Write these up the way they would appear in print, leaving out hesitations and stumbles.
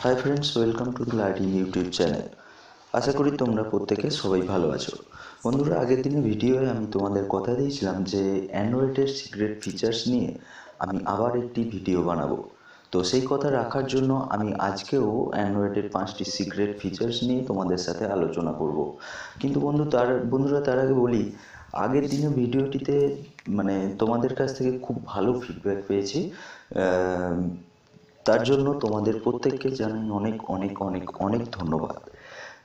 High friends, welcome to the learning YouTube channel. আশা করি তোমরা প্রত্যেকে সবাই ভালো আছো। বন্ধুরা, আগের দিনে ভিডিওয়ে আমি তোমাদের কথা দিয়েছিলাম যে অ্যান্ড্রয়েডের সিক্রেট ফিচার্স নিয়ে আমি আবার একটি ভিডিও বানাবো। তো সেই কথা রাখার জন্য আমি আজকেও অ্যান্ড্রয়েডের 5টি সিক্রেট ফিচার্স নিয়ে তোমাদের সাথে আলোচনা করব। কিন্তু বন্ধুরা, তার আগে বলি, আগের দিনে ভিডিওটিতে তোমাদের কাছ থেকে খুব ভালো ফিডব্যাক পেয়েছি। তার জন্য তোমাদের প্রত্যেককে জানাই অনেক অনেক অনেক অনেক ধন্যবাদ।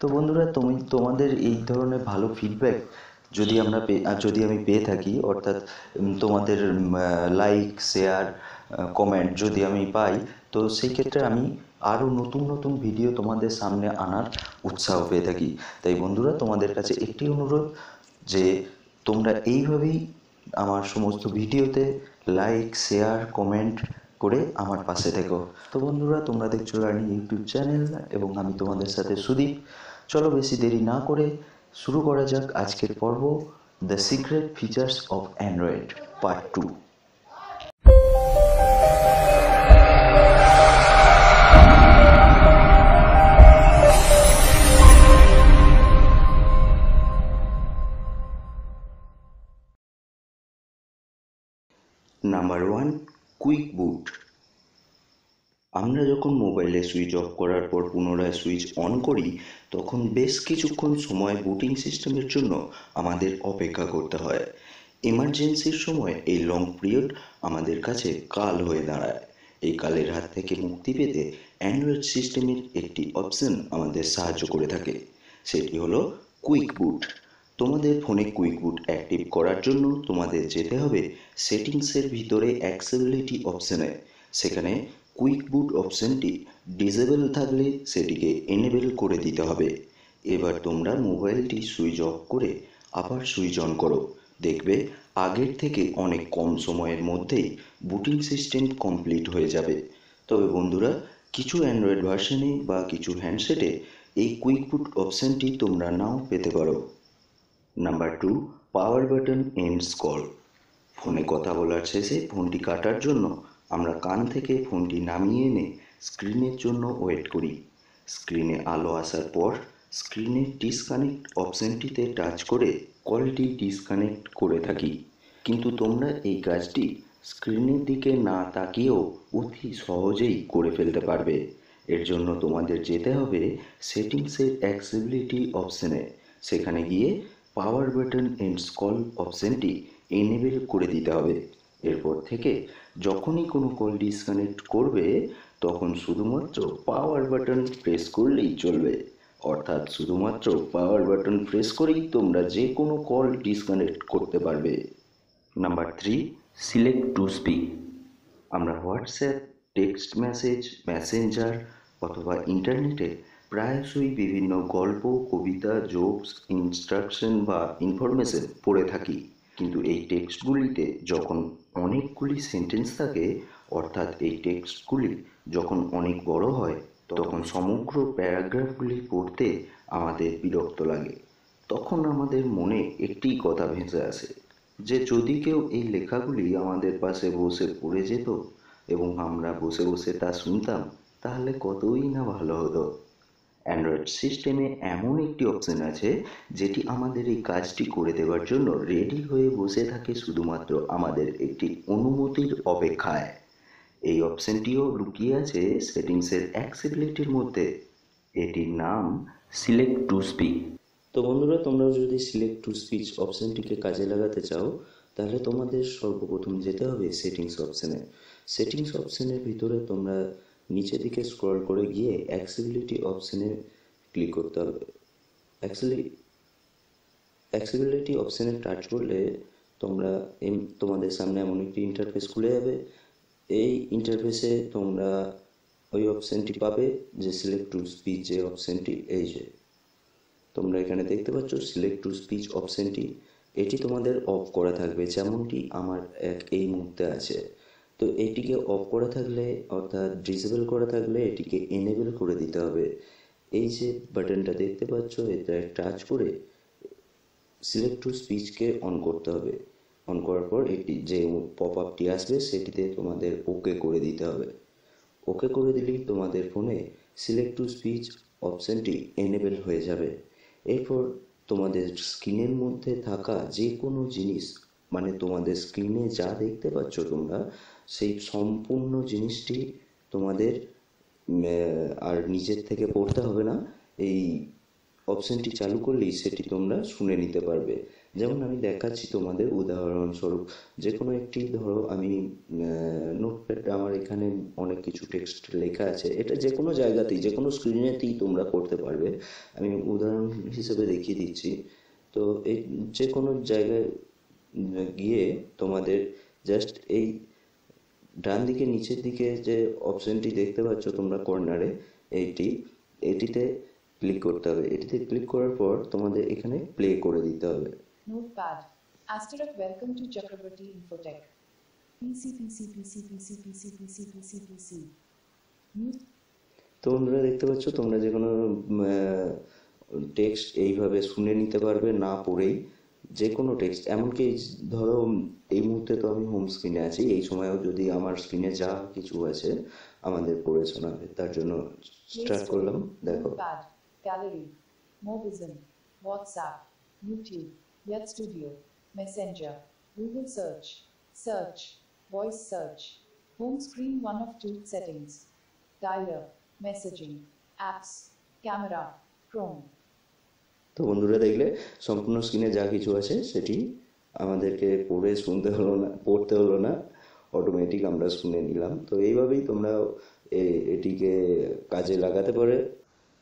তো বন্ধুরা, তোমাদের এই ধরনের ভালো ফিডব্যাক যদি আমি পেয়ে থাকি, অর্থাৎ তোমাদের লাইক, শেয়ার, কমেন্ট যদি আমি পাই, তো সেই ক্ষেত্রে আমি আরও নতুন নতুন ভিডিও তোমাদের সামনে আনার উৎসাহ পেয়ে থাকি। তাই বন্ধুরা, তোমাদের কাছে একটি অনুরোধ যে তোমরা এইভাবেই আমার সমস্ত ভিডিওতে লাইক, শেয়ার, কমেন্ট করে আমার পাশে থেকো। তো বন্ধুরা, তোমরা দেখছো লার্নিং ইউটিউব চ্যানেল এবং আমি তোমাদের সাথে সুদীপ। চলো বেশি দেরি না করে শুরু করা যাক আজকের পর্ব, the secret features of Android part 2। Number 1, quick boot. আমরা যখন মোবাইলে সুইচ অফ করার পর পুনরায় সুইচ অন করি, তখন বেশ কিছুক্ষণ সময় বুটিং সিস্টেমের জন্য আমাদের অপেক্ষা করতে হয়। এমার্জেন্সির সময় এই লং পিরিয়ড আমাদের কাছে কাল হয়ে দাঁড়ায়। এই কালের হাত থেকে মুক্তি পেতে অ্যান্ড্রয়েড সিস্টেমের একটি অপশন আমাদের সাহায্য করে থাকে, সেটি হলো কুইক বুট। তোমাদের ফোনে কুইক বুট অ্যাক্টিভ করার জন্য তোমাদের যেতে হবে সেটিংসের ভিতরে অ্যাক্সেসিবিলিটি অপশনে। সেখানে কুইক বুট অপশনটি ডিসেবল থাকলে সেটিকে এনেবল করে দিতে হবে। এবার তোমরা মোবাইলটি সুইচ অফ করে আবার সুইচ অন করো, দেখবে আগের থেকে অনেক কম সময়ের মধ্যেই বুটিং সিস্টেম কমপ্লিট হয়ে যাবে। তবে বন্ধুরা, কিছু অ্যান্ড্রয়েড ভার্সনে বা কিছু হ্যান্ডসেটে এই কুইক বুট অপশনটি তোমরা নাও পেতে পারো। Number 2, power button ends call. ফোনে কথা বলার শেষে ফোনটি কাটার জন্য আমরা কান থেকে ফোনটি নামিয়ে এনে স্ক্রিনের জন্য ওয়েট করি। স্ক্রিনে আলো আসার পর স্ক্রিনের ডিসকানেক্ট অপশনটিতে টাচ করে কলটি ডিসকানেক্ট করে থাকি। কিন্তু তোমরা এই কাজটি স্ক্রিনের দিকে না তাকিয়েও অতি সহজেই করে ফেলতে পারবে। এর জন্য তোমাদের যেতে হবে সেটিংসের অ্যাক্সেসিবিলিটি অপশনে। সেখানে গিয়ে পাওয়ার বাটন এন্ডস কল অপশনটি এনেবল করে দিতে হবে। এরপর থেকে যখনই কোনো কল ডিসকানেক্ট করবে, তখন শুধুমাত্র পাওয়ার বাটন প্রেস করলেই চলবে। অর্থাৎ শুধুমাত্র পাওয়ার বাটন প্রেস করেই তোমরা যে কোনো কল ডিসকানেক্ট করতে পারবে। Number 3, select to speak. আমরা হোয়াটসঅ্যাপ, টেক্সট মেসেজ, মেসেঞ্জার অথবা ইন্টারনেটে প্রায়শই বিভিন্ন গল্প, কবিতা, জোকস, ইনস্ট্রাকশন বা ইনফরমেশন পড়ে থাকি। কিন্তু এই টেক্সটগুলিতে যখন অনেকগুলি সেন্টেন্স থাকে, অর্থাৎ এই টেক্সটগুলি যখন অনেক বড় হয়, তখন সমগ্র প্যারাগ্রাফগুলি পড়তে আমাদের বিরক্ত লাগে। তখন আমাদের মনে একটি কথা ভেসে আসে যে যদি কেউ এই লেখাগুলি আমাদের পাশে বসে পড়ে যেত এবং আমরা বসে বসে তা শুনতাম, তাহলে কতই না ভালো হতো। অ্যান্ড্রয়েড সিস্টেমে এমন একটি অপশন আছে যেটি আমাদের এই কাজটি করে দেওয়ার জন্য রেডি হয়ে বসে থাকে, শুধুমাত্র আমাদের একটি অনুমতির অপেক্ষায়। এই অপশনটিও লুকিয়ে আছে সেটিংসের অ্যাক্সেসিবিলিটির মধ্যে। এটির নাম সিলেক্ট টু স্পিক। তো বন্ধুরা, তোমরা যদি সিলেক্ট টু স্পিচ অপশনটিকে কাজে লাগাতে চাও, তাহলে তোমাদের সর্বপ্রথম যেতে হবে সেটিংস অপশনে। সেটিংস অপশনের ভিতরে তোমরা নিচের দিকে স্ক্রল করে গিয়ে অ্যাক্সেসিবিলিটি অপশনে ক্লিক করতে হবে। অ্যাক্সেসিবিলিটি অপশনে টাচ করলে তোমাদের সামনে এমন একটি ইন্টারফেস খুলে যাবে। এই ইন্টারফেসে তোমরা ওই অপশনটি পাবে যে সিলেক্ট টু স্পিচ, যে অপশনটি এই যে তোমরা এখানে দেখতে পাচ্ছ সিলেক্ট টু স্পিচ অপশনটি, এটি তোমাদের অফ করা থাকবে, যেমনটি আমার এই মুহূর্তে আছে। তো এটিকে অফ করা থাকলে, অর্থাৎ ডিসেবল করা থাকলে, এটিকে এনেবল করে দিতে হবে। এই যে বাটনটা দেখতে পাচ্ছ, এটা টাচ করে সিলেক্ট টু স্পিচকে অন করতে হবে। অন করার পর এটি যে পপ আপটি আসবে সেটিতে তোমাদের ওকে করে দিতে হবে। ওকে করে দিলেই তোমাদের ফোনে সিলেক্ট টু স্পিচ অপশানটি এনেবেল হয়ে যাবে। এরপর তোমাদের স্ক্রিনের মধ্যে থাকা যে কোনো জিনিস, মানে তোমাদের স্ক্রিনে যা দেখতে পাচ্ছ তোমরা, সেই সম্পূর্ণ জিনিসটি তোমাদের আর নিজের থেকে পড়তে হবে না। এই অপশানটি চালু করলেই সেটি তোমরা শুনে নিতে পারবে। যেমন আমি দেখাচ্ছি তোমাদের উদাহরণস্বরূপ, যে কোনো একটি ধরো আমি নোটপ্যাড, আমার এখানে অনেক কিছু টেক্সট লেখা আছে, এটা যে কোনো জায়গাতেই যে কোনো স্ক্রিনেতেই তোমরা করতে পারবে। আমি উদাহরণ হিসেবে দেখিয়ে দিচ্ছি। তো এই যে কোনো জায়গায় গিয়ে তোমাদের জাস্ট এই ডান দিকে নিচের দিকে যে অপশানটি দেখতে পাচ্ছ তোমরা কর্নারে, এটিতে ক্লিক করতে হবে। এটিতে ক্লিক করার পর তোমাদের এখানে প্লে করে দিতে হবে। Notepad. Asterisk welcome to Chakrabarti Infotech. PC PC PC PC PC PC PC PC. তো বন্ধুরা দেখতে পাচ্ছ তোমরা যে কোনো টেক্সট এইভাবে শুনে নিতে পারবে না পড়েই। যে কোনো টেক্সট, এমনকি ধরো এই মুহূর্তে তো আমি হোম স্ক্রিনে আছি, এই সময়ও যদি আমার স্ক্রিনে যা কিছু আছে আমাদের পড়ে শোনাবে। তার জন্য স্টার্ট করলাম। দেখো, Notepad. Gallery. Mobizen. WhatsApp. YouTube. Yet Studio. Messenger. Google Search. Search. Voice Search. Home screen 1 of 2 settings. Dialer. Messaging. Apps. Camera. Chrome. তো বন্ধুরা দেখলে সম্পূর্ণ স্ক্রিনে যা কিছু আছে সেটি আমাদেরকে পড়ে শুনতে হলো না, পড়তে হলো না, অটোমেটিক আমরা শুনে নিলাম। তো এইভাবেই তোমরা এটিকে কাজে লাগাতে পারে।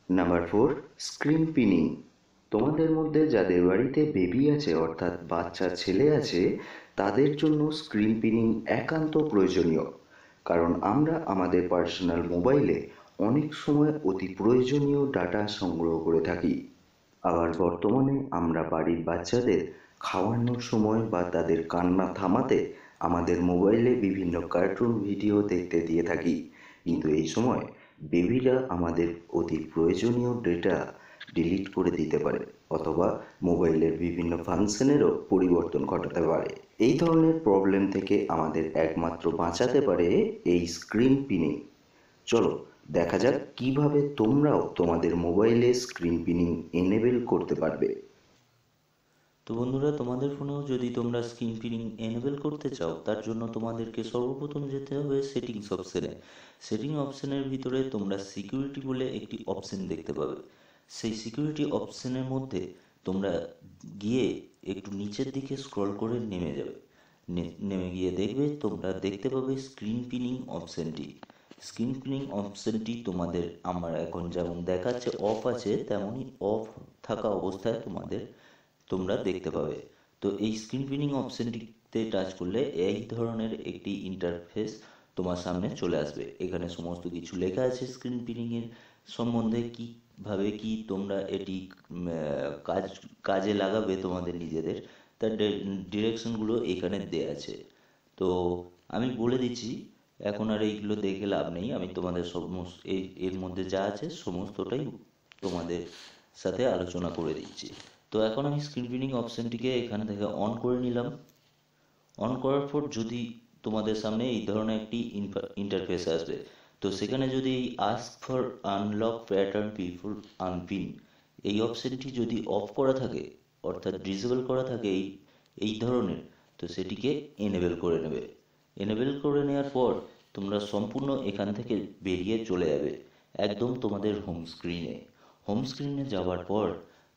Number 4, screen pinning. তোমাদের মধ্যে যাদের বাড়িতে বেবি আছে, অর্থাৎ বাচ্চা ছেলে আছে, তাদের জন্য স্ক্রিন পিনিং একান্ত প্রয়োজনীয়। কারণ আমরা আমাদের পার্সোনাল মোবাইলে অনেক সময় অতি প্রয়োজনীয় ডাটা সংগ্রহ করে থাকি। আবার বর্তমানে আমরা বাড়ির বাচ্চাদের খাওয়ানোর সময় বা তাদের কান্না থামাতে আমাদের মোবাইলে বিভিন্ন কার্টুন ভিডিও দেখতে দিয়ে থাকি। কিন্তু এই সময় বেবিরা আমাদের অতি প্রয়োজনীয় ডেটা ডিলিট করে দিতে পারে, অথবা মোবাইলের বিভিন্ন ফাংশনেরও পরিবর্তন ঘটাতে পারে। এই ধরনের প্রবলেম থেকে আমাদের একমাত্র বাঁচাতে পারে এই স্ক্রিন পিনিং। চলো দেখা যাক কিভাবে তোমরাও তোমাদের মোবাইলে স্ক্রিন পিনিং এনেবেল করতে পারবে। তো বন্ধুরা, তোমাদের ফোনেও যদি তোমরা স্ক্রিন পিনিং এনেবেল করতে চাও, তার জন্য তোমাদেরকে সর্বপ্রথম যেতে হবে সেটিংস অপশানে। সেটিং অপশানের ভিতরে তোমরা সিকিউরিটি বলে একটি অপশান দেখতে পাবে। সেই সিকিউরিটি অপশানের মধ্যে তোমরা গিয়ে একটু নিচের দিকে স্ক্রল করে নেমে যাবে। নেমে গিয়ে দেখবে, তোমরা দেখতে পাবে স্ক্রিন পিনিং অপশানটি। স্ক্রিন পিনিং অপশানটি তোমাদের, আমার এখন যেমন দেখাচ্ছে অফ আছে, তেমনই অফ থাকা অবস্থায় তোমরা দেখতে পাবে। তো এই স্ক্রিন পিনিং অপশানটিতে টাচ করলে এই ধরনের একটি ইন্টারফেস তোমার সামনে চলে আসবে। এখানে সমস্ত কিছু লেখা আছে স্ক্রিন পিনিং এর সম্বন্ধে, কিভাবে কি তোমরা এটি কাজে লাগাবে তোমাদের নিজেদের, তার ডিরেকশনগুলো এখানে দেয়া আছে। তো আমি বলে দিচ্ছি, এখন আর এইগুলো দেখে লাভ নেই। আমি তোমাদের এর মধ্যে যা আছে সমস্তটাই তোমাদের সাথে আলোচনা করে দিচ্ছি। তো এখন আমি স্ক্রিন পিনিং অপশানটিকে এখান থেকে অন করে নিলাম। অন করার পর যদি তোমাদের সামনে এই ধরনের একটি ইন্টারফেস আসবে, তো সেখানে যদি এই ask for unlock pattern before unpin, এই অপশানটি যদি অফ করা থাকে, অর্থাৎ ডিসেবল করা থাকে এই ধরনের, তো সেটিকে এনেবেল করে নেবে। এনেবেল করে নেওয়ার পর তোমরা সম্পূর্ণ এখান থেকে বেরিয়ে চলে যাবে একদম তোমাদের হোম স্ক্রিনে। হোম স্ক্রিনে যাওয়ার পর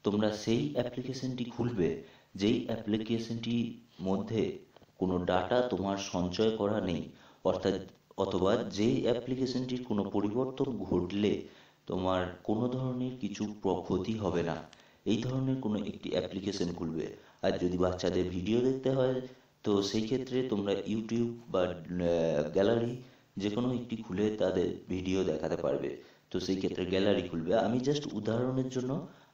তোমরা সেই অ্যাপ্লিকেশনটি খুলবে যেই অ্যাপ্লিকেশনটির মধ্যে কোনো ডাটা তোমার সঞ্চয় করা নেই, অথবা যেই অ্যাপ্লিকেশনটির কোনো পরিবর্তন ঘটলে তোমার কোনো ধরনের কিছু ক্ষতি হবে না, এই ধরনের কোনো একটি অ্যাপ্লিকেশন খুলবে। আর যদি বাচ্চাদের ভিডিও দেখতে হয়, তো সেই ক্ষেত্রে তোমরা ইউটিউব বা গ্যালারি যে কোনো একটি খুলে তাদের ভিডিও দেখাতে পারবে। তো সেই ক্ষেত্রে গ্যালারি খুলবে। আমি জাস্ট উদাহরণের জন্য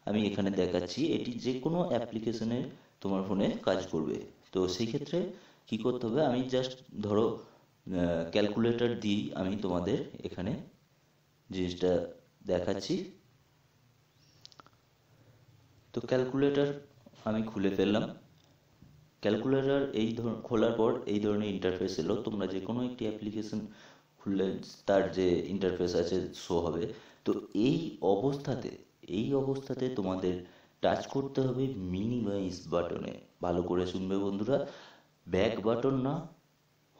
আমি এখানে দেখাচ্ছি, এটি যে কোনো অ্যাপ্লিকেশনে তোমার ফোনে কাজ করবে। তো সেই ক্ষেত্রে কি করতে হবে, আমি জাস্ট ধরো ক্যালকুলেটর দিই আমি তোমাদের এখানে জিনিসটা দেখাচ্ছি। তো ক্যালকুলেটর আমি খুলে ফেললাম। ক্যালকুলেটর খোলার পর এই ধরনের ইন্টারফেস এলো। তোমরা যে কোনো একটি অ্যাপ্লিকেশন খুললে তার যে ইন্টারফেস আছে শো হবে। তো এই অবস্থাতে তোমাদের টাচ করতে হবে মিনিমাইজ বাটনে। ভালো করে শুনবে বন্ধুরা, ব্যাক বাটন না,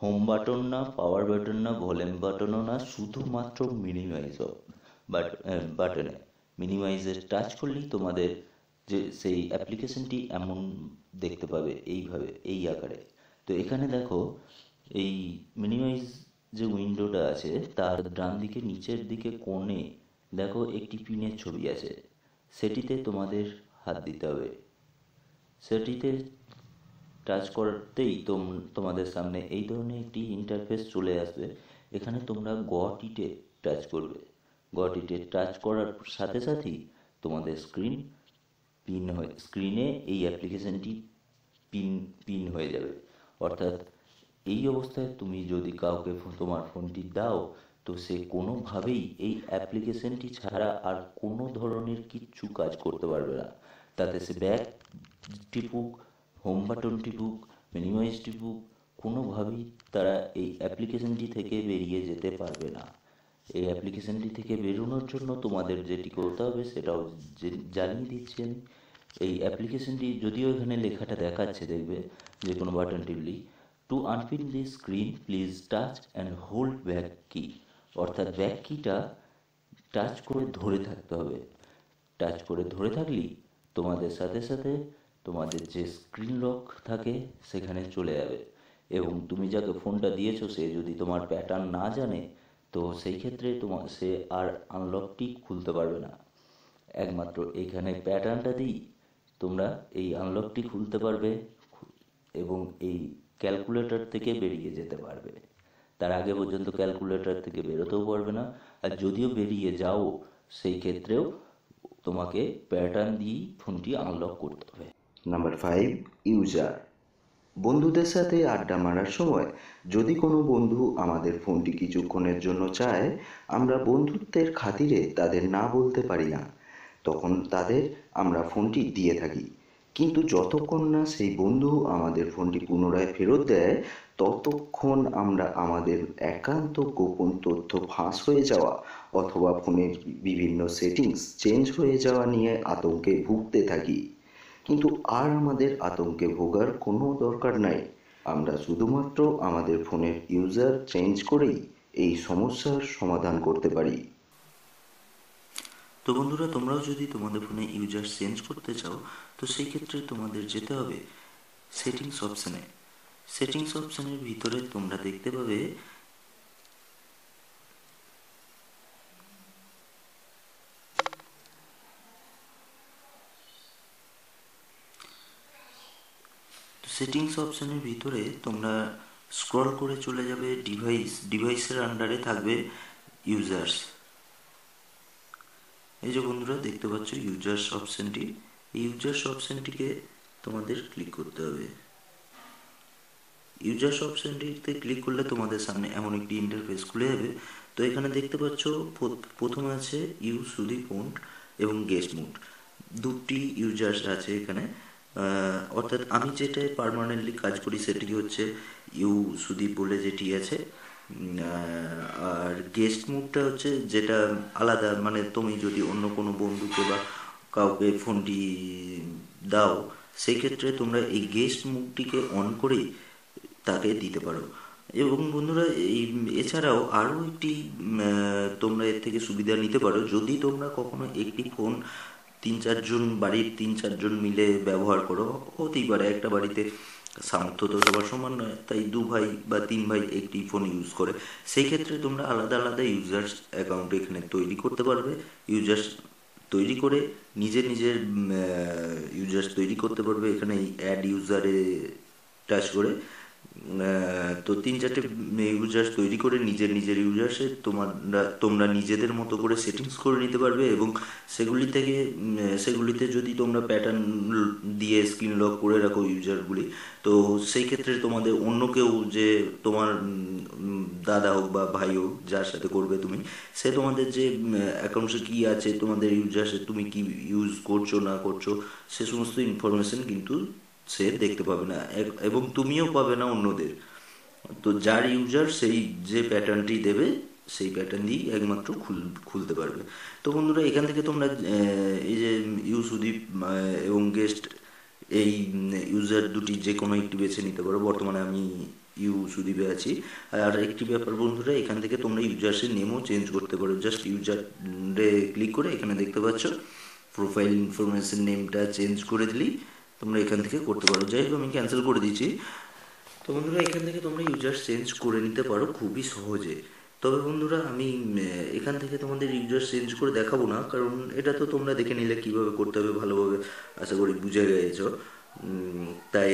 হোম বাটন না, পাওয়ার বাটন না, ভলিউম বাটনও না, শুধুমাত্র মিনিমাইজ বাটনে মিনিমাইজে টাচ করলেই তোমাদের যে সেই অ্যাপ্লিকেশনটি এমন দেখতে পাবে, এইভাবে, এই আকারে। তো এখানে দেখো, এই মিনিমাইজ যে উইন্ডোটা আছে তার ডান দিকে নিচের দিকে কোণে দেখো একটি পিনের ছবি আছে, সেটিতে তোমাদের হাত দিতে হবে। সেটিতে টাচ করতেই তোমাদের সামনে এই ধরনের একটি ইন্টারফেস চলে আসবে। এখানে তোমরা গট ইটে টাচ করবে। গট ইটে টাচ করার সাথে সাথেই তোমাদের স্ক্রিনে এই অ্যাপ্লিকেশনটি পিন হয়ে যাবে। অর্থাৎ এই অবস্থায় তুমি যদি কাউকে তোমার ফোনটি দাও, তো সে কোনোভাবেই এই অ্যাপ্লিকেশনটি ছাড়া আর কোনো ধরনের কিচ্ছু কাজ করতে পারবে না। তাতে সে ব্যাক টিপুক, হোম বাটন টিপুক, মিনিমাইজ টিপুক, কোনোভাবেই তারা এই অ্যাপ্লিকেশনটি থেকে বেরিয়ে যেতে পারবে না। এই অ্যাপ্লিকেশনটি থেকে বেরোনোর জন্য তোমাদের যেটি করতে হবে সেটাও জানিয়ে দিচ্ছি আমি। এই অ্যাপ্লিকেশনটি, যদিও এখানে লেখাটা দেখাচ্ছে, দেখবে যে কোনো বাটন টিপলি, to unpin the screen please touch and hold back key. অর্থাৎ ব্যাক কিটা টাচ করে ধরে থাকতে হবে। টাচ করে ধরে থাকলেই তোমাদের সাথে সাথে তোমাদের যে স্ক্রিন লক থাকে সেখানে চলে যাবে। এবং তুমি যাকে ফোনটা দিয়েছো সে যদি তোমার প্যাটার্ন না জানে, তো সেই ক্ষেত্রে সে আর আনলকটি খুলতে পারবে না। একমাত্র এখানে প্যাটার্নটা দিই তোমরা এই আনলকটি খুলতে পারবে এবং এই ক্যালকুলেটর থেকে বেরিয়ে যেতে পারবে। তার আগে পর্যন্ত ক্যালকুলেটর থেকে বেরোতেও পারবে না। আর যদিও বেরিয়ে যাও, সেই ক্ষেত্রেও তোমাকে প্যাটার্ন দিয়েই ফোনটি আনলক করতে হবে। Number 5, user. বন্ধুদের সাথে আড্ডা মারার সময় যদি কোনো বন্ধু আমাদের ফোনটি কিছুক্ষণের জন্য চায়, আমরা বন্ধুত্বের খাতিরে তাদের না বলতে পারি না। তখন তাদের আমরা ফোনটি দিয়ে থাকি। কিন্তু যতক্ষণ না সেই বন্ধু আমাদের ফোনটি পুনরায় ফেরত দেয়, ততক্ষণ আমরা আমাদের একান্ত গোপন তথ্য ফাঁস হয়ে যাওয়া অথবা ফোনের বিভিন্ন সেটিংস চেঞ্জ হয়ে যাওয়া নিয়ে আতঙ্কে ভুগতে থাকি। কিন্তু আর আমাদের আতঙ্কে ভোগার কোনো দরকার নাই। আমরা শুধুমাত্র আমাদের ফোনের ইউজার চেঞ্জ করেই এই সমস্যার সমাধান করতে পারি। তো বন্ধুরা, তোমরাও যদি তোমাদের ফোনে ইউজার চেঞ্জ করতে চাও, তো সেই ক্ষেত্রে তোমাদের যেতে হবে সেটিংস অপশানে। সেটিংস অপশানের ভিতরে তোমরা দেখতে পাবে সেটিংস অপশানের ভিতরে তোমরা স্ক্রল করে চলে যাবে ডিভাইসের আন্ডারে থাকবে ইউজার্স। এই যে বন্ধুরা দেখতে পাচ্ছ ইউজার্স অপশানটি, এই ইউজার্স অপশানটিকে তোমাদের ক্লিক করতে হবে। ইউজার্স অপশানটিতে ক্লিক করলে তোমাদের সামনে এমন একটি ইন্টারফেস খুলে যাবে। তো এখানে দেখতে পাচ্ছ প্রথমে আছে ইউজ সুদীপ ফোন এবং গেস্ট মুড, দুটি ইউজার্স আছে এখানে। অর্থাৎ আমি যেটা পার্মানেন্টলি কাজ করি সেটি হচ্ছে ইউ সুদীপ বলে যেটি আছে। আর গেস্ট মুডটা হচ্ছে যেটা আলাদা, মানে তুমি যদি অন্য কোনো বন্ধুকে বা কাউকে ফোনটি দাও, সেই ক্ষেত্রে তোমরা এই গেস্ট মুডটিকে অন করেই তাকে দিতে পারো। এবং বন্ধুরা, এছাড়াও আরও একটি তোমরা এর থেকে সুবিধা নিতে পারো। যদি তোমরা কখনো একটি ফোন বাড়ির 3-4 জন মিলে ব্যবহার করো, হতেই পারে একটা বাড়িতে সামর্থ্য তো সবার সমান নয়, তাই 2 ভাই বা 3 ভাই একটি ফোন ইউজ করে, সেই ক্ষেত্রে তোমরা আলাদা আলাদা ইউজার্স অ্যাকাউন্ট এখানে তৈরি করতে পারবে। ইউজার্স তৈরি করে নিজের ইউজার্স তৈরি করতে পারবে। এখানে অ্যাড ইউজারে টাচ করে তো 3-4টে ইউজার্স তৈরি করে নিজের ইউজার্সে তোমরা নিজেদের মতো করে সেটিংস করে নিতে পারবে। এবং সেগুলিতে যদি তোমরা প্যাটার্ন দিয়ে স্ক্রিন লক করে রাখো ইউজারগুলি, তো সেই ক্ষেত্রে তোমাদের অন্য কেউ, যে তোমার দাদা হোক বা ভাই হোক, যার সাথে করবে তুমি, সে তোমাদের যে অ্যাকাউন্টসে কী আছে, তোমাদের ইউজার্সে তুমি কি ইউজ করছো না করছো, সে সমস্ত ইনফরমেশন কিন্তু সে দেখতে পাবে না এবং তুমিও পাবে না অন্যদের। তো যার ইউজার সেই যে প্যাটার্নটি দেবে সেই প্যাটার্ন দিয়েই একমাত্র খুলতে পারবে। তো বন্ধুরা এখান থেকে তোমরা এই যে ইউ সুদীপ এবং গেস্ট এই ইউজার দুটি যে কোনো একটি বেছে নিতে পারো। বর্তমানে আমি ইউ সুদীপে আছি। আর একটি ব্যাপার বন্ধুরা, এখান থেকে তোমরা ইউজার্সের নেমও চেঞ্জ করতে পারো। জাস্ট ইউজারে ক্লিক করে এখানে দেখতে পাচ্ছ প্রোফাইল ইনফরমেশন নেমটা চেঞ্জ করে দিলেই তোমরা এখান থেকে করতে পারো। যাই হোক আমি ক্যান্সেল করে দিচ্ছি। তো বন্ধুরা এখান থেকে তোমরা ইউজার চেঞ্জ করে নিতে পারো খুবই সহজে। তবে বন্ধুরা আমি এখান থেকে তোমাদের ইউজার চেঞ্জ করে দেখাবো না, কারণ এটা তো তোমরা দেখে নিলে কীভাবে করতে হবে ভালোভাবে আশা করি বুঝে গেছো। তাই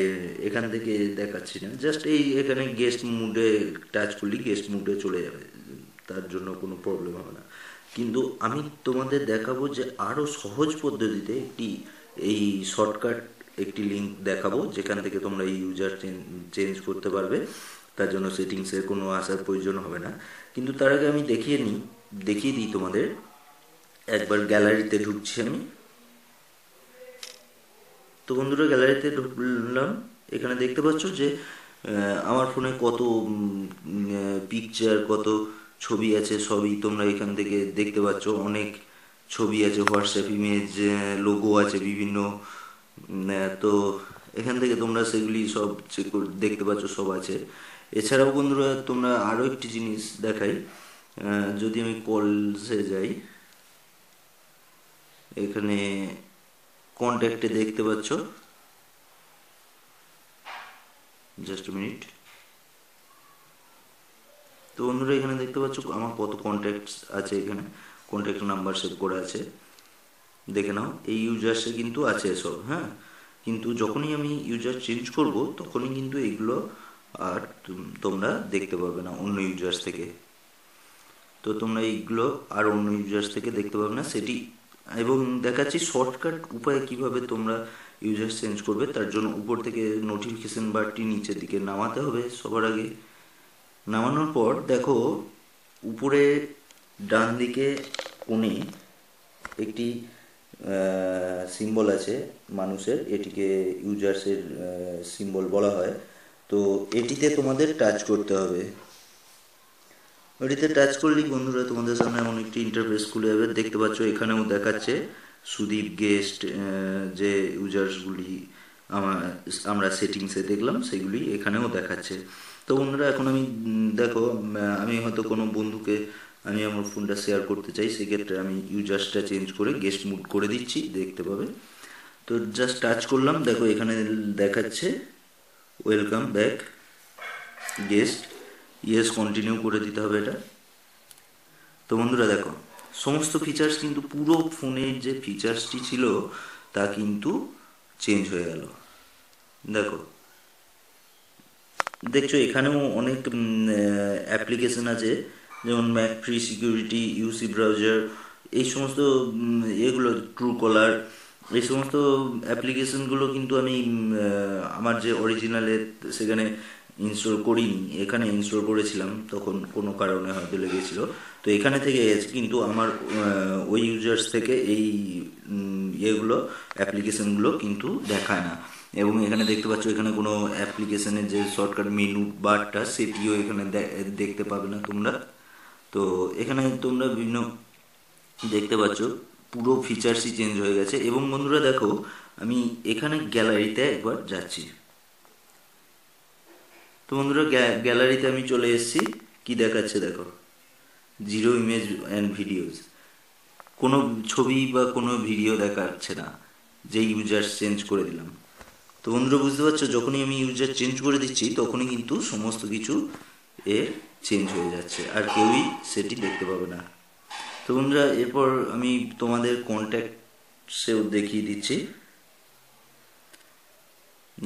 এখান থেকে দেখাচ্ছি না। জাস্ট এই এখানে গেস্ট মুডে টাচ করলেই গেস্ট মুডে চলে যাবে, তার জন্য কোনো প্রবলেম হবে না। কিন্তু আমি তোমাদের দেখাবো যে আরও সহজ পদ্ধতিতে এই শর্টকাট একটি লিঙ্ক দেখাবো, যেখান থেকে তোমরা এই ইউজার চেঞ্জ করতে পারবে। তার জন্য সেটিংসের কোনো আসার প্রয়োজন হবে না। কিন্তু তার আগে আমি দেখিয়ে দিই তোমাদের। একবার গ্যালারিতে ঢুকছি আমি। তো বন্ধুরা গ্যালারিতে ঢুকলাম। এখানে দেখতে পাচ্ছ যে আমার ফোনে কত পিকচার, কত ছবি আছে, সবই তোমরা এখান থেকে দেখতে পাচ্ছ। অনেক ছবি আছে, হোয়াটসঅ্যাপ ইমেজ, লোগো আছে বিভিন্ন। তো এখান থেকে তোমরা সেগুলি সব দেখতে পাচ্ছ, সব আছে। এছাড়াও বন্ধুরা তোমরা আরও একটি জিনিস দেখাই। যদি আমি কলসে যাই, এখানে কন্ট্যাক্টে দেখতে পাচ্ছ, জাস্ট মিনিট। তো বন্ধুরা এখানে দেখতে পাচ্ছ আমার কত কন্ট্যাক্টস আছে, এখানে কন্ট্যাক্ট নাম্বার সেভ করা আছে, দেখে নাও। এই ইউজার্সে কিন্তু আছে সব, হ্যাঁ। কিন্তু যখনই আমি ইউজার চেঞ্জ করব তখনই কিন্তু এগুলো আর তোমরা দেখতে পাবে না অন্য ইউজার্স থেকে। তো তোমরা এইগুলো আর অন্য ইউজার্স থেকে দেখতে পাবে না সেটি। এবং দেখাচ্ছি শর্টকাট উপায়ে কিভাবে তোমরা ইউজার চেঞ্জ করবে। তার জন্য উপর থেকে নোটিফিকেশন বারটি নিচের দিকে নামাতে হবে সবার আগে। নামানোর পর দেখো উপরে ডান দিকে কোণে একটি সিম্বল আছে মানুষের, এটিকে ইউজার্সের সিম্বল বলা হয়। তো এটিতে তোমাদের টাচ করতে হবে। ওটিতে টাচ করলেই বন্ধুরা তোমাদের সামনে এমন একটি ইন্টারফেস খুলে যাবে। দেখতে পাচ্ছ এখানেও দেখাচ্ছে সুদীপ গেস্ট, যে ইউজার্সগুলি আমরা সেটিংসে দেখলাম সেগুলি এখানেও দেখাচ্ছে। তো বন্ধুরা এখন আমি দেখো আমি হয়তো কোনো বন্ধুকে আমি আমার ফোনটা শেয়ার করতে চাই, সেক্ষেত্রে আমি ইউজার্সটা চেঞ্জ করে গেস্ট মুড করে দিচ্ছি, দেখতে পাবে। তো জাস্ট টাচ করলাম, দেখো এখানে দেখাচ্ছে welcome back guest, yes continue করে দিতে হবে এটা। তো বন্ধুরা দেখো সমস্ত ফিচার্স কিন্তু পুরো ফোনের যে ফিচার্সটি ছিল তা কিন্তু চেঞ্জ হয়ে গেল। দেখছো এখানেও অনেক অ্যাপ্লিকেশন আছে, যেমন McAfee security, UC browser, এই সমস্ত এগুলো, ট্রু কলার, এই সমস্ত অ্যাপ্লিকেশনগুলো কিন্তু আমি আমার যে অরিজিনালে সেখানে ইনস্টল করিনি, এখানে ইনস্টল করেছিলাম, তখন কোনো কারণে হয়তো লেগেছিলো। তো এখানে থেকে এসে কিন্তু আমার ওই ইউজার্স থেকে এই ইয়েগুলো অ্যাপ্লিকেশনগুলো কিন্তু দেখায় না। এবং এখানে দেখতে পাচ্ছ এখানে কোনো অ্যাপ্লিকেশনের যে শর্টকাট মেনু বারটা সেটিও এখানে দেখতে পাবে না তোমরা। তো এখানে তোমরা বিভিন্ন দেখতে পাচ্ছ পুরো ফিচার্সই চেঞ্জ হয়ে গেছে। এবং বন্ধুরা দেখো আমি এখানে গ্যালারিতে একবার যাচ্ছি। তো বন্ধুরা গ্যালারিতে আমি চলে এসেছি। কি দেখাচ্ছে দেখো, জিরো ইমেজ অ্যান্ড ভিডিওস, কোনো ছবি বা কোনো ভিডিও দেখাচ্ছে না, যে ইউজার চেঞ্জ করে দিলাম। তো বন্ধুরা বুঝতে পারছো যখনই আমি ইউজার চেঞ্জ করে দিচ্ছি তখনই কিন্তু সমস্ত কিছু এর চেঞ্জ হয়ে যাচ্ছে, আর কেউই সেটি দেখতে পাবে না। তো বন্ধুরা এরপর আমি তোমাদের কন্ট্যাক্টসেও দেখিয়ে দিচ্ছি।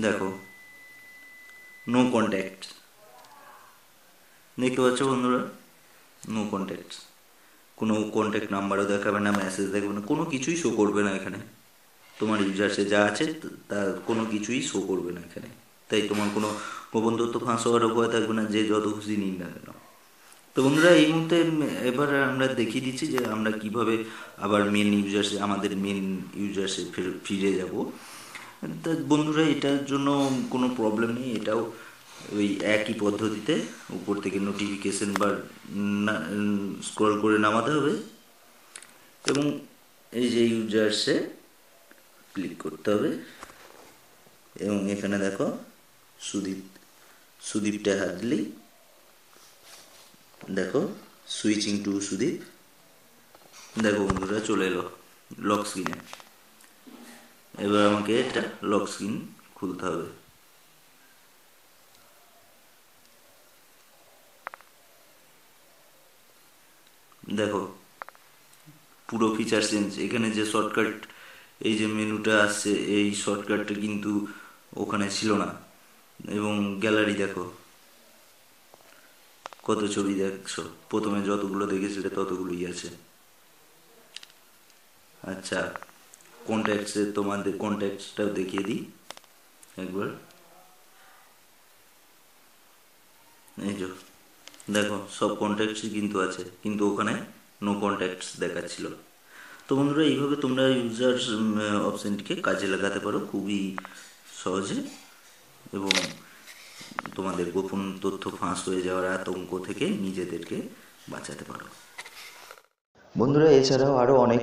দেখো নো কন্ট্যাক্ট, দেখতে পাচ্ছ বন্ধুরা, নো কন্ট্যাক্টস, কোনো কন্ট্যাক্ট নাম্বারও দেখাবে না, মেসেজ দেখাবে না, কোনো কিছুই শো করবে না এখানে। তোমার ইউজার্সে যা আছে তার কোনো কিছুই শো করবে না এখানে। তাই তোমার কোনো গোপন তথ্য ফাঁস হওয়ার ভয় থাকবে না, যে যত খুশি নিন না কেন। তো বন্ধুরা এই মুহূর্তে এবার আমরা দেখিয়ে দিচ্ছি যে আমরা কিভাবে আবার আমাদের মেন ইউজার্সে ফিরে যাব। তা বন্ধুরা এটার জন্য কোনো প্রবলেম নেই, এটাও ওই একই পদ্ধতিতে উপর থেকে নোটিফিকেশন বার স্ক্রল করে নামাতে হবে এবং এই যে ইউজার্সে ক্লিক করতে হবে এবং এখানে দেখো সুদীপটা হাত দিলেই দেখো সুইচিং টু সুদীপ, দেখো বন্ধুরা চলে এলো লক স্ক্রিনে। এবার আমাকে এটা লক স্ক্রিন খুলতে হবে। দেখো পুরো ফিচার চেঞ্জ। এখানে যে শর্টকাট এই যে মেনুটা আসছে এই শর্টকাটটা কিন্তু ওখানে ছিল না। এবং গ্যালারি দেখো কত ছবি দেখছো, প্রথমে যতগুলো দেখেছিলে ততগুলোই আছে। আচ্ছা কন্ট্যাক্টসে তোমাদের কন্ট্যাক্টসটাও দেখিয়ে দিই একবার। এই যে দেখো সব কন্ট্যাক্টসই কিন্তু আছে, কিন্তু ওখানে নো কন্ট্যাক্টস দেখাচ্ছিল। তো বন্ধুরা এইভাবে তোমরা ইউজার্স অপশানটিকে কাজে লাগাতে পারো খুবই সহজে এবং তোমাদের গোপন তথ্য ফাঁস হয়ে যাওয়ার আতঙ্ক থেকে নিজেদেরকে বাঁচাতে পারো। বন্ধুরা এছাড়াও আরও অনেক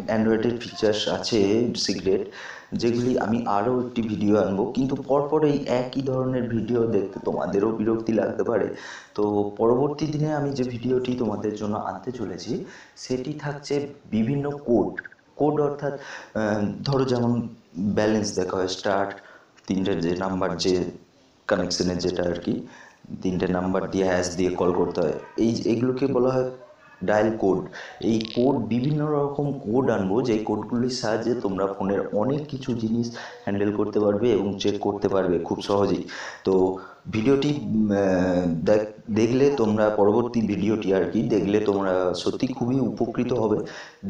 অ্যান্ড্রয়েডের ফিচার্স আছে সিক্রেট, যেগুলি আমি আরও একটি ভিডিও আনবো, কিন্তু পরপর এই একই ধরনের ভিডিও দেখতে তোমাদেরও বিরক্তি লাগতে পারে। তো পরবর্তী দিনে আমি যে ভিডিওটি তোমাদের জন্য আনতে চলেছি সেটি থাকছে বিভিন্ন কোড অর্থাৎ ধরো যেমন ব্যালেন্স দেখা হয়, স্টার তিনটে যে নাম্বার, যে কানেকশনের যেটা আর কি, তিনটে নাম্বার দিয়ে হ্যাশ দিয়ে কল করতে হয়, এইগুলোকে বলা হয় ডায়াল কোড। এই কোড বিভিন্ন রকম কোড আনবো, যে কোডগুলির সাহায্যে তোমরা ফোনের অনেক কিছু জিনিস হ্যান্ডেল করতে পারবে এবং চেক করতে পারবে খুব সহজেই। তো ভিডিওটি দেখলে তোমরা, পরবর্তী ভিডিওটি আর কি দেখলে তোমরা সত্যি খুবই উপকৃত হবে,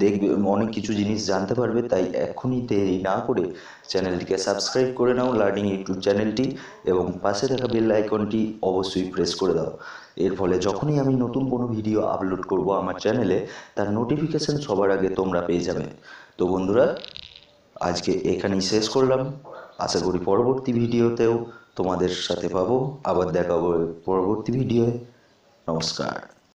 দেখবে অনেক কিছু জিনিস জানতে পারবে। তাই এখনই দেরি না করে চ্যানেলটিকে সাবস্ক্রাইব করে নাও, লার্নিং ইউটিউব চ্যানেলটি, এবং পাশে থাকা বেল আইকনটি অবশ্যই প্রেস করে দাও। এর ফলে যখনই আমি নতুন কোনো ভিডিও আপলোড করব আমার চ্যানেলে, তার নোটিফিকেশন সবার আগে তোমরা পেয়ে যাবে। তো বন্ধুরা আজকে এখানেই শেষ করলাম, আশা করি পরবর্তী ভিডিওতেও তোমাদের সাথে পাবো, আবার দেখা হবে পরবর্তী ভিডিওয়। নমস্কার।